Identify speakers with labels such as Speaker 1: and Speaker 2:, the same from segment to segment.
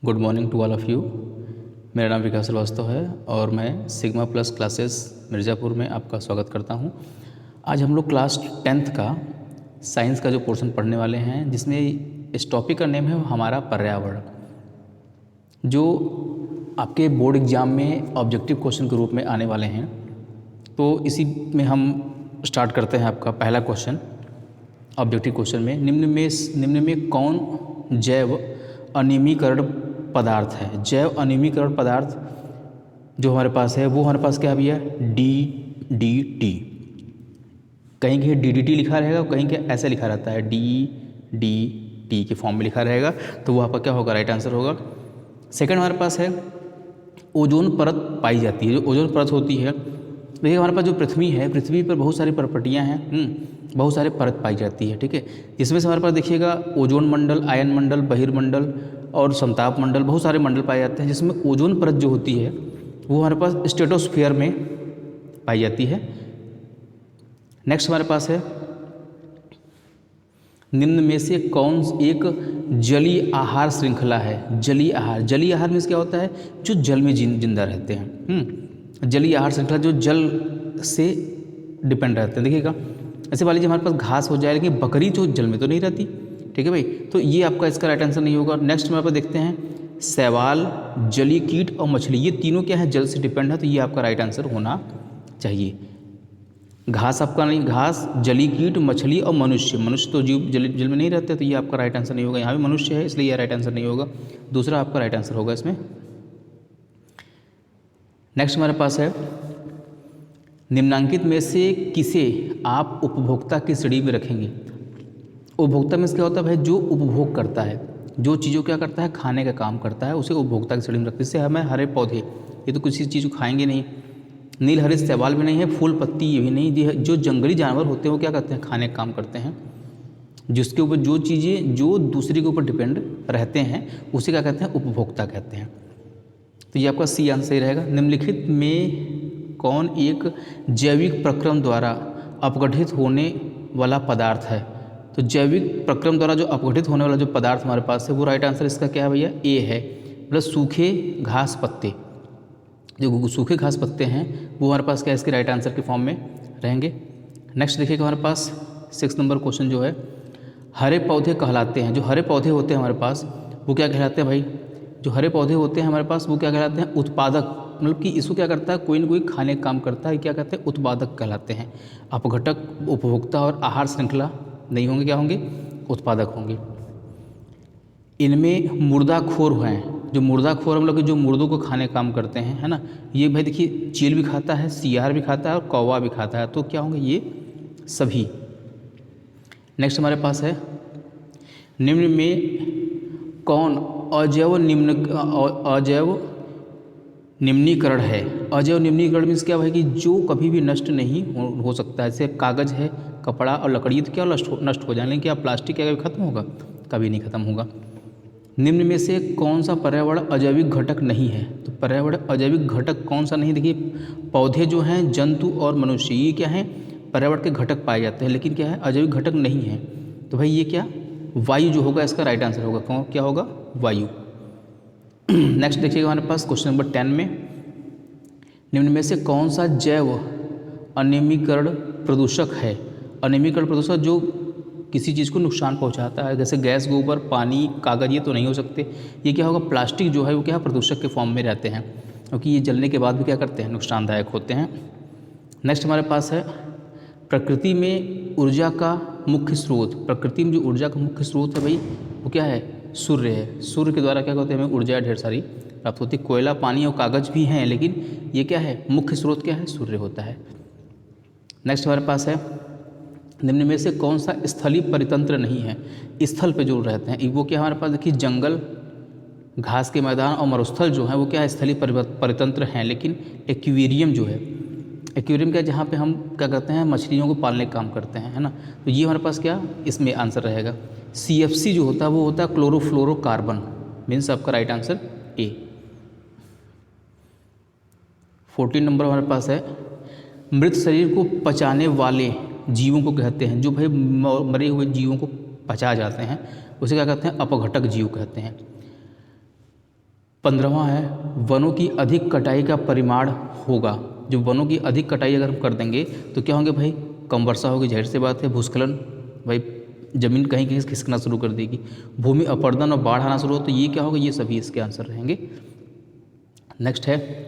Speaker 1: Good morning to all of you. मेरा नाम विकास श्रीवास्तव है और मैं सिग्मा प्लस क्लासेस मिर्ज़ापुर में आपका स्वागत करता हूं। आज हम लोग क्लास 10th का साइंस का जो पोर्शन पढ़ने वाले हैं, जिसमें इस टॉपिक का नेम है हमारा पर्यावरण, जो आपके बोर्ड एग्ज़ाम में ऑब्जेक्टिव क्वेश्चन के रूप में आने वाले हैं। तो इसी में हम स्टार्ट करते हैं। आपका पहला क्वेश्चन ऑब्जेक्टिव क्वेश्चन में, निम्न में कौन जैव अनियमीकरण पदार्थ है? जैव अनियमीकरण पदार्थ जो हमारे पास है वो हमारे पास क्या है भैया? DDT। कहीं कहीं DDT लिखा रहेगा, कहीं के ऐसे लिखा रहता है DDT के फॉर्म में लिखा रहेगा, तो वो आपका क्या होगा? राइट आंसर होगा। सेकंड हमारे पास है ओजोन परत पाई जाती है। जो ओजोन परत होती है, देखिए हमारे पास जो पृथ्वी है, पृथ्वी पर बहुत सारी प्रॉपर्टियाँ हैं, बहुत सारे परत पाई जाती है, ठीक है। जिसमें से हमारे पास देखिएगा ओजोन मंडल, आयन मंडल, बहिर्मंडल और समताप मंडल, बहुत सारे मंडल पाए जाते हैं। जिसमें ओजोन परत जो होती है वो हमारे पास स्ट्रेटोस्फीयर में पाई जाती है। नेक्स्ट हमारे पास है निम्न में से कौन एक जलीय आहार श्रृंखला है? जलीय आहार, जलीय आहार मीन्स क्या होता है? जो जल में जिंदा रहते हैं। जलीय आहार श्रृंखला जो जल से डिपेंड रहते हैं। देखिएगा ऐसे मान लीजिए हमारे पास घास हो जाए, लेकिन बकरी जो जल में तो नहीं रहती, ठीक है भाई, तो ये आपका इसका राइट आंसर नहीं होगा। नेक्स्ट हमारे पास देखते हैं शैवाल, जलीय कीट और मछली, ये तीनों क्या है? जल से डिपेंड है, तो ये आपका राइट आंसर होना चाहिए। घास आपका नहीं, घास, जलीय कीट, मछली और मनुष्य, मनुष्य तो जीव जल में नहीं रहते, तो ये आपका राइट आंसर नहीं होगा। यहाँ भी मनुष्य है, इसलिए ये राइट आंसर नहीं होगा। दूसरा आपका राइट आंसर होगा इसमें। नेक्स्ट हमारे पास है निम्नांकित में से किसे आप उपभोक्ता की श्रेणी में रखेंगे? उपभोक्ता में क्या होता है भाई? जो उपभोग करता है, जो चीज़ों क्या करता है? खाने का काम करता है, उसे उपभोक्ता की श्रेणी में रखते हैं। जैसे हमें हरे पौधे, ये तो किसी चीज़ को खाएंगे नहीं, नील हरे शैवाल भी नहीं है, फूल पत्ती ये भी नहीं। जो जंगली जानवर होते हैं वो क्या करते हैं? खाने का काम करते हैं। जिसके ऊपर जो चीज़ें जो दूसरे के ऊपर डिपेंड रहते हैं उसे क्या कहते हैं? उपभोक्ता कहते हैं। तो ये आपका सी आंसर सही रहेगा। निम्नलिखित में कौन एक जैविक प्रक्रम द्वारा अपघटित होने वाला पदार्थ है? तो जैविक प्रक्रम द्वारा जो अपघटित होने वाला जो पदार्थ हमारे पास है वो राइट आंसर इसका क्या है भैया? ए है। प्लस सूखे घास पत्ते, जो सूखे घास पत्ते हैं वो हमारे पास क्या है? इसके राइट आंसर के फॉर्म में रहेंगे। नेक्स्ट देखिएगा हमारे पास 6 नंबर क्वेश्चन जो है, हरे पौधे कहलाते हैं, जो हरे पौधे होते हैं हमारे पास वो क्या कहलाते हैं भाई? जो हरे पौधे होते हैं हमारे पास वो क्या कहलाते हैं? उत्पादक। मतलब कि इसको क्या करता है? कोई ना कोई खाने का काम करता है, क्या कहते हैं? उत्पादक कहलाते हैं। अपघटक, उपभोक्ता और आहार श्रृंखला नहीं होंगे, क्या होंगे? उत्पादक होंगे। इनमें मुर्दाखोर हैं, जो मुर्दाखोर मतलब कि जो मुर्दों को खाने का काम करते हैं, है ना। ये भाई देखिए चील भी खाता है, सियार भी खाता है और कौवा भी खाता है, तो क्या होंगे? ये सभी। नेक्स्ट हमारे पास है निम्न में कौन अजैव निम्नीकरण है? अजैव निम्नीकरण मीन्स क्या भाई? कि जो कभी भी नष्ट नहीं हो सकता है। जैसे कागज़ है, कपड़ा और लकड़ी, तो क्या नष्ट हो जाए, लेकिन क्या प्लास्टिक क्या कभी खत्म होगा? कभी नहीं खत्म होगा। निम्न में से कौन सा पर्यावरण अजैविक घटक नहीं है? तो पर्यावरण अजैविक घटक कौन सा नहीं? देखिए पौधे जो हैं, जंतु और मनुष्य, ये क्या है? पर्यावरण के घटक पाए जाते हैं, लेकिन क्या है? अजैविक घटक नहीं है। तो भाई ये क्या? वायु जो होगा इसका राइट आंसर होगा। कौन क्या होगा? वायु। नेक्स्ट देखिएगा हमारे पास क्वेश्चन नंबर 10 में, निम्न में से कौन सा जैव अनियमीकरण प्रदूषक है? अनियमीकरण प्रदूषक जो किसी चीज़ को नुकसान पहुंचाता है, जैसे गैस, गोबर, पानी, कागज़, ये तो नहीं हो सकते। ये क्या होगा? प्लास्टिक जो है वो क्या? प्रदूषक के फॉर्म में रहते हैं, क्योंकि ये जलने के बाद भी क्या करते हैं? नुकसानदायक होते हैं। नेक्स्ट हमारे पास है प्रकृति में ऊर्जा का मुख्य स्रोत। प्रकृति में जो ऊर्जा का मुख्य स्रोत है भाई वो क्या है? सूर्य है। सूर्य के द्वारा क्या होते हैं? हमें ऊर्जा ढेर सारी प्राप्त होती है। कोयला, पानी और कागज़ भी हैं, लेकिन ये क्या है? मुख्य स्रोत क्या है? सूर्य होता है। नेक्स्ट हमारे पास है निम्न में से कौन सा स्थलीय परितंत्र नहीं है? स्थल पे जो रहते हैं वो क्या हमारे पास? देखिए जंगल, घास के मैदान और मरुस्थल जो है वो क्या है? स्थलीय परितंत्र हैं। लेकिन एक्वेरियम जो है, एक्वेरियम क्या, जहाँ पे हम क्या करते हैं? मछलियों को पालने का काम करते हैं, है ना। तो ये हमारे पास क्या इसमें आंसर रहेगा? CFC जो होता है वो होता है क्लोरोफ्लोरोकार्बन, मीन्स आपका राइट आंसर ए। 14 नंबर हमारे पास है मृत शरीर को पचाने वाले जीवों को कहते हैं, जो भाई मरे हुए जीवों को पचा जाते हैं उसे क्या कहते हैं? अपघटक जीव कहते हैं। 15वां है वनों की अधिक कटाई का परिमाण होगा। जो वनों की अधिक कटाई अगर हम कर देंगे तो क्या होंगे भाई, कम वर्षा होगी, जाहिर सी बात है। भूस्खलन, भाई ज़मीन कहीं कहीं खिसकना शुरू कर देगी। भूमि अपरदन और बाढ़ आना शुरू हो, तो ये क्या होगा, ये सभी इसके आंसर रहेंगे। नेक्स्ट है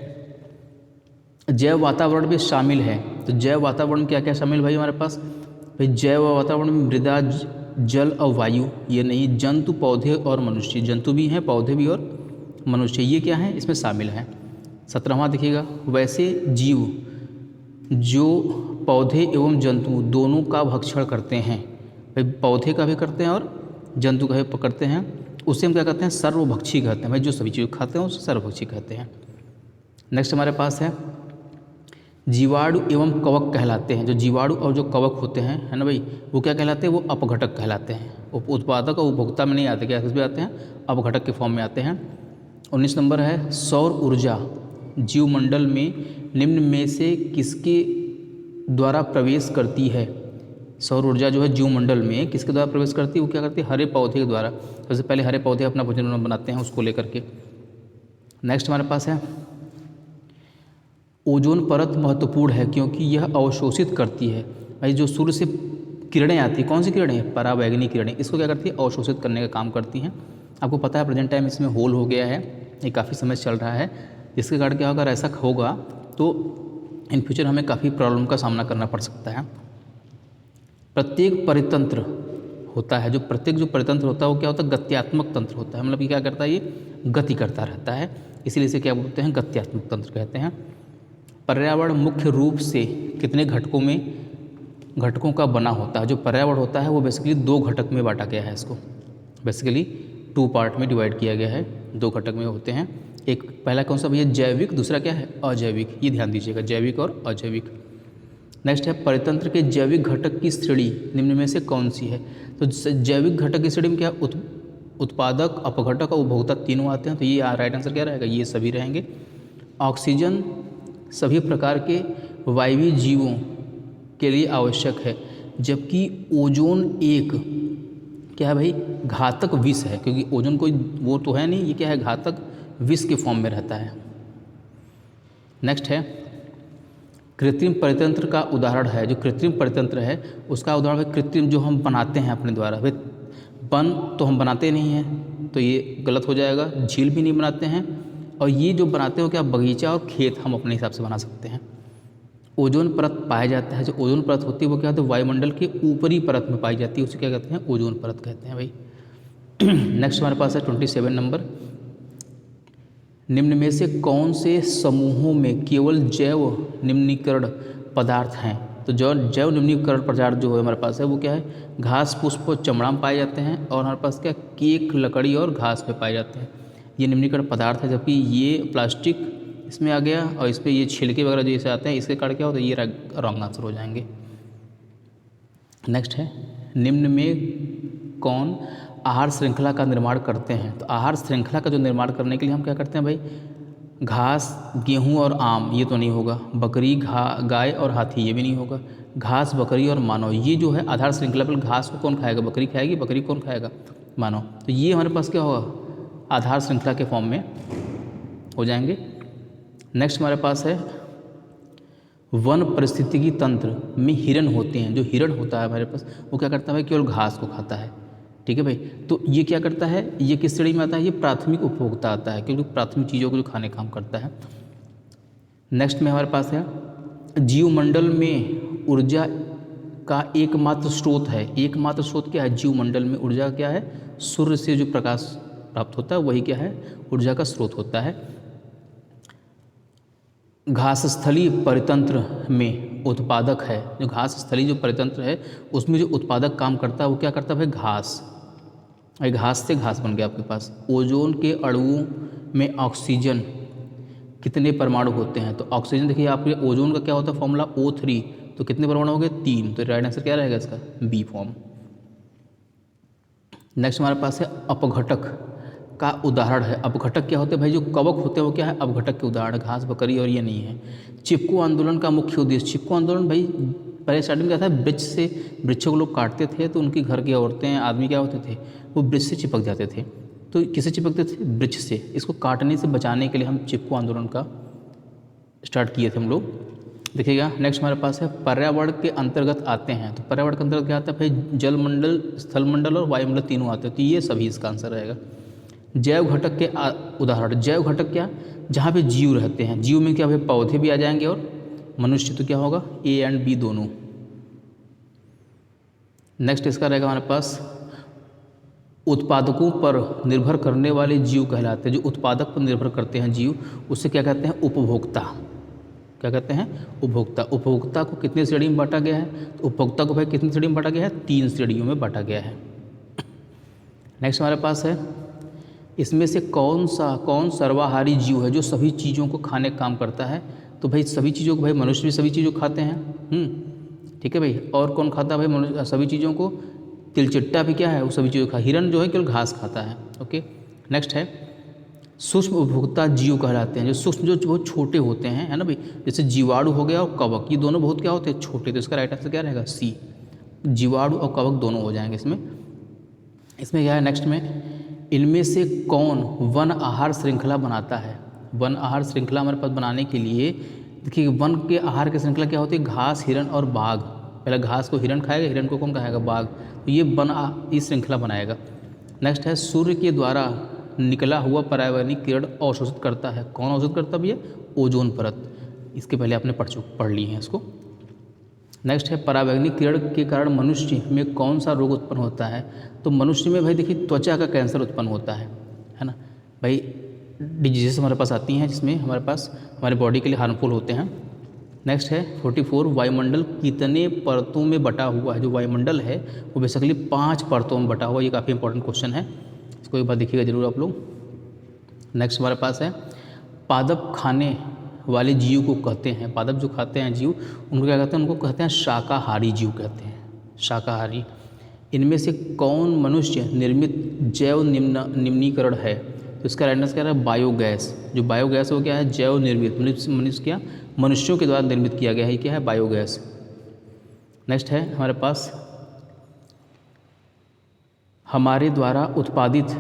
Speaker 1: जैव वातावरण भी शामिल है। तो जैव वातावरण क्या क्या शामिल भाई हमारे पास, भाई जैव वातावरण में मृदा, जल और वायु, ये नहीं, जंतु, पौधे और मनुष्य, जंतु भी हैं, पौधे भी और मनुष्य, ये क्या है, इसमें शामिल हैं। 17वां देखिएगा वैसे जीव जो पौधे एवं जंतु दोनों का भक्षण करते हैं। भाई पौधे का भी करते हैं और जंतु का भी पकड़ते हैं, उसे हम क्या कहते हैं, सर्वभक्षी कहते हैं। भाई जो सभी चीज़ खाते हैं उसे सर्वभक्षी कहते हैं। नेक्स्ट हमारे पास है जीवाणु एवं कवक कहलाते हैं। जो जीवाणु और जो कवक होते हैं, है ना भाई, वो क्या कहलाते हैं, वो अपघटक कहलाते हैं। उत्पादक और उपभोक्ता में नहीं आते, क्या किस में आते हैं, अपघटक के फॉर्म में आते हैं। 19 नंबर है सौर ऊर्जा जीवमंडल में निम्न में से किसके द्वारा प्रवेश करती है। सौर ऊर्जा जो है जीवमंडल में किसके द्वारा प्रवेश करती है, वो क्या करती है, हरे पौधे के द्वारा। सबसे पहले हरे पौधे अपना भोजन बनाते हैं, उसको लेकर के। नेक्स्ट हमारे पास है ओजोन परत महत्वपूर्ण है क्योंकि यह अवशोषित करती है। भाई जो सूर्य से किरणें आती हैं, कौन सी किरणें, पराबैंगनी किरणें, इसको क्या करती है, अवशोषित करने का काम करती हैं। आपको पता है प्रेजेंट टाइम इसमें होल हो गया है, ये काफ़ी समय चल रहा है, जिसके कारण क्या होगा, अगर ऐसा होगा तो इन फ्यूचर हमें काफ़ी प्रॉब्लम का सामना करना पड़ सकता है। प्रत्येक परितंत्र होता है, जो प्रत्येक जो परितंत्र होता है वो क्या होता है, गत्यात्मक तंत्र होता है। मतलब ये क्या करता है, ये गति करता रहता है, इसीलिए इसे क्या बोलते हैं, गत्यात्मक तंत्र कहते हैं। पर्यावरण मुख्य रूप से कितने घटकों का बना होता है। जो पर्यावरण होता है वो बेसिकली 2 घटक में बांटा गया है, इसको बेसिकली 2 पार्ट में डिवाइड किया गया है, 2 घटक में होते हैं। एक पहला कौन सा भैया, जैविक, दूसरा क्या है, अजैविक, ये ध्यान दीजिएगा, जैविक और अजैविक। नेक्स्ट है परितंत्र के जैविक घटक की श्रेणी निम्न में से कौन सी है। तो जैविक घटक की श्रेणी में क्या, उत्पादक, अपघटक और उपभोक्ता तीनों आते हैं, तो ये राइट आंसर क्या रहेगा, ये सभी रहेंगे। ऑक्सीजन सभी प्रकार के वायवीय जीवों के लिए आवश्यक है, जबकि ओजोन एक क्या है भाई, घातक विष है, क्योंकि ओजोन कोई वो तो है नहीं, ये क्या है, घातक विष के फॉर्म में रहता है। नेक्स्ट है कृत्रिम परितंत्र का उदाहरण है। जो कृत्रिम परितंत्र है उसका उदाहरण है कृत्रिम, जो हम बनाते हैं अपने द्वारा। भाई वन तो हम बनाते नहीं हैं, तो ये गलत हो जाएगा, झील भी नहीं बनाते हैं, और ये जो बनाते हो क्या, बगीचा और खेत हम अपने हिसाब से बना सकते हैं। ओजोन परत पाया जाता है, जो ओजोन परत होती है वो क्या होती है, वायुमंडल के ऊपरी परत में पाई जाती है, उसे क्या कहते हैं, ओजोन परत कहते हैं भाई। नेक्स्ट हमारे पास है 27 नंबर, निम्न में से कौन से समूहों में केवल जैव निम्नीकरण पदार्थ हैं। तो जो जैव निम्नीकरण पदार्थ जो है हमारे पास है वो क्या है, घास, पुष्प और चमड़ा में पाए जाते हैं, और हमारे पास क्या, केक, लकड़ी और घास में पाए जाते हैं, ये निम्नीकरण पदार्थ है। जबकि ये प्लास्टिक इसमें आ गया, और इस पर ये छिलके वगैरह जैसे आते हैं, इसके कारण क्या होता है, ये रॉन्ग आंसर हो जाएंगे। नेक्स्ट है निम्न में कौन आहार श्रृंखला का निर्माण करते हैं। तो आहार श्रृंखला का जो निर्माण करने के लिए हम क्या करते हैं भाई, घास, गेहूं और आम, ये तो नहीं होगा। बकरी, गाय और हाथी, ये भी नहीं होगा। घास, बकरी और मानव, ये जो है आधार श्रृंखला पर, घास को कौन खाएगा, बकरी खाएगी, बकरी कौन खाएगा, मानव। तो ये हमारे पास क्या होगा, आधार श्रृंखला के फॉर्म में हो जाएंगे। नेक्स्ट हमारे पास है वन पारिस्थितिकी तंत्र में हिरण होते हैं। जो हिरण होता है हमारे पास वो क्या करता है भाई, केवल घास को खाता है, ठीक है भाई। तो ये क्या करता है, ये किस श्रेणी में आता है, ये प्राथमिक उपभोक्ता आता है, क्योंकि प्राथमिक चीज़ों को जो खाने काम करता है। नेक्स्ट में हमारे पास है जीवमंडल में ऊर्जा का एकमात्र स्रोत है। एकमात्र स्रोत क्या है, जीवमंडल में ऊर्जा क्या है, सूर्य से जो प्रकाश प्राप्त होता है वही क्या है, ऊर्जा का स्रोत होता है। घास स्थली परितंत्र में उत्पादक है। जो घास स्थली जो परितंत्र है उसमें जो उत्पादक काम करता है वो क्या करता है भाई, घास। घास से घास बन गया आपके पास। ओजोन के अणुओं में ऑक्सीजन कितने परमाणु होते हैं। तो ऑक्सीजन देखिए आपके ओजोन का क्या होता है फॉर्मूला O3, तो कितने परमाणु हो गए, 3। तो राइट आंसर क्या रहेगा इसका, बी फॉर्म। नेक्स्ट हमारे पास है अपघटक का उदाहरण है। अपघटक क्या होते हैं भाई, जो कवक होते हैं वो क्या है, अपघटक के उदाहरण, घास, बकरी और ये नहीं है। चिपको आंदोलन का मुख्य उद्देश्य, चिपको आंदोलन भाई पहले स्टार्टिंग क्या था, वृक्षों को लोग काटते थे तो उनकी घर की औरतें, आदमी क्या होते थे, वो वृक्ष से चिपक जाते थे। तो किससे चिपकते थे? वृक्ष से। इसको काटने से बचाने के लिए हम चिपको आंदोलन का स्टार्ट किए थे हम लोग। देखिएगा नेक्स्ट हमारे पास है पर्यावरण के अंतर्गत आते हैं। तो पर्यावरण के अंतर्गत क्या आता है भाई? जलमंडल, स्थलमंडल और वायुमंडल तीनों आते हैं। तो ये सभी इसका आंसर रहेगा। जैव घटक के उदाहरण। जैव घटक क्या? जहाँ पे जीव रहते हैं। जीव में क्या भाई? पौधे भी आ जाएंगे और मनुष्य। तो क्या होगा? ए एंड बी दोनों। नेक्स्ट इसका रहेगा हमारे पास उत्पादकों पर निर्भर करने वाले जीव कहलाते हैं। जो उत्पादक पर निर्भर करते हैं जीव, उससे क्या कहते हैं? उपभोक्ता। क्या कहते हैं? उपभोक्ता। उपभोक्ता को कितने श्रेणी में बांटा गया है? तो उपभोक्ता को भाई कितनी श्रेणी में बांटा गया है? 3 श्रेणियों में बांटा गया है। नेक्स्ट हमारे पास है इसमें से कौन सर्वाहारी जीव है जो सभी चीज़ों को खाने का काम करता है? तो भाई सभी चीज़ों को, भाई मनुष्य भी सभी चीज़ों को खाते हैं। ठीक है भाई। और कौन खाता है भाई मनुष्य सभी चीज़ों को? तिलचिट्टा भी क्या है? वो सभी चीज़ों का। हिरन जो है केवल घास खाता है। ओके। नेक्स्ट है सूक्ष्म उपभोक्ता जीव कहलाते हैं। जो सूक्ष्म, जो बहुत छोटे होते हैं, है ना भाई? जैसे जीवाणु हो गया और कवक, ये दोनों बहुत क्या होते हैं? छोटे। तो इसका राइट आंसर क्या रहेगा? सी। जीवाणु और कवक दोनों हो जाएंगे इसमें। इसमें क्या है नेक्स्ट में? इनमें से कौन वन आहार श्रृंखला बनाता है? वन आहार श्रृंखला हमारे पास बनाने के लिए देखिए, वन के आहार की श्रृंखला क्या होती है? घास, हिरन और बाघ। पहले घास को हिरन खाएगा, हिरन को कौन खाएगा? बाघ। तो ये इस श्रृंखला बनाएगा। नेक्स्ट है सूर्य के द्वारा निकला हुआ पराबैंगनी किरण अवशोषित करता है। कौन अवशोषित करता भैया? ओजोन परत। इसके पहले आपने पढ़ ली है इसको। नेक्स्ट है पराबैंगनी किरण के कारण मनुष्य में कौन सा रोग उत्पन्न होता है? तो मनुष्य में भाई देखिए त्वचा का कैंसर उत्पन्न होता है ना भाई? डिजीजेस हमारे पास आती हैं जिसमें हमारे पास हमारे बॉडी के लिए हार्मफुल होते हैं। नेक्स्ट है 44 वायुमंडल कितने परतों में बटा हुआ है? जो वायुमंडल है वो बेसिकली 5 परतों में बटा हुआ है। ये काफ़ी इंपॉर्टेंट क्वेश्चन है, इसको एक बार देखिएगा जरूर आप लोग। नेक्स्ट हमारे पास है पादप खाने वाले जीव को कहते हैं। पादप जो खाते हैं जीव उनको क्या कहते हैं? उनको कहते हैं शाकाहारी जीव कहते हैं। शाकाहारी। इनमें से कौन मनुष्य निर्मित जैव निम्नीकरण है? तो इसका राइट आंसर क्या है? बायोगैस। जो बायोगैस है वो क्या है? जैव निर्मित। मनुष्यों के द्वारा निर्मित किया गया है। क्या है? बायोगैस। नेक्स्ट है हमारे पास हमारे द्वारा उत्पादित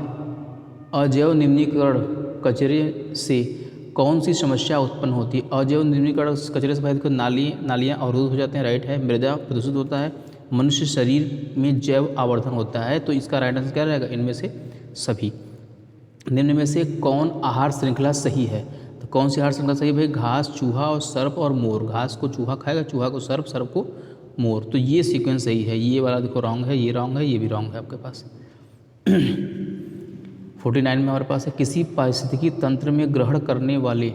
Speaker 1: अजैव निम्नीकरण कचरे से कौन सी समस्या उत्पन्न होती है? अजैव निम्नीकरण कचरे से भाई नालियाँ अवरुद्ध हो जाते हैं। राइट है। मृदा प्रदूषित होता है। मनुष्य शरीर में जैव आवर्धन होता है। तो इसका राइट आंसर क्या रहेगा? इनमें से सभी। निम्न में से कौन आहार श्रृंखला सही है? तो कौन सी आहार श्रृंखला सही है भाई? घास, चूहा और सर्प और मोर। घास को चूहा खाएगा, चूहा को सर्प, सर्प को मोर। तो ये सीक्वेंस सही है। ये वाला देखो रॉन्ग है, ये रॉन्ग है, ये भी रॉन्ग है आपके पास। 49 में हमारे पास है किसी पारिस्थितिकी तंत्र में ग्रहण करने वाले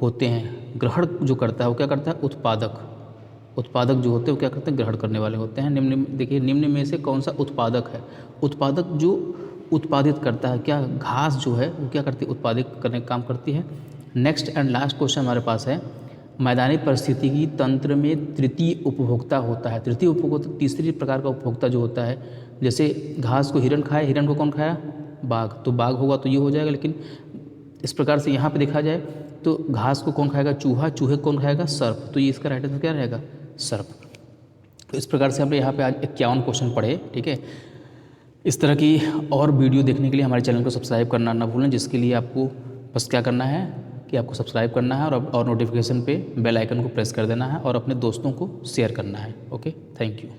Speaker 1: होते हैं। ग्रहण जो करता है वो क्या करता है? उत्पादक। उत्पादक जो होते हैं वो क्या करते हैं? ग्रहण करने वाले होते हैं। निम्न में से कौन सा उत्पादक है? उत्पादक जो उत्पादित करता है, क्या घास जो है वो क्या करती है? उत्पादित करने का काम करती है। नेक्स्ट एंड लास्ट क्वेश्चन हमारे पास है मैदानी परिस्थितिकी तंत्र में तृतीय उपभोक्ता होता है। तृतीय उपभोक्ता तीसरी प्रकार का उपभोक्ता जो होता है, जैसे घास को हिरन खाए, हिरन को कौन खाया? बाघ। तो बाघ होगा तो ये हो जाएगा। लेकिन इस प्रकार से यहाँ पे देखा जाए तो घास को कौन खाएगा? चूहा। चूहे को कौन खाएगा? सर्प। तो ये इसका राइट आंसर क्या रहेगा? सर्प। तो इस प्रकार से हमने यहाँ पे आज 51 क्वेश्चन पढ़े। ठीक है। इस तरह की और वीडियो देखने के लिए हमारे चैनल को सब्सक्राइब करना ना भूलें, जिसके लिए आपको बस क्या करना है कि आपको सब्सक्राइब करना है और नोटिफिकेशन पे बेल आइकन को प्रेस कर देना है और अपने दोस्तों को शेयर करना है। Okay, thank you.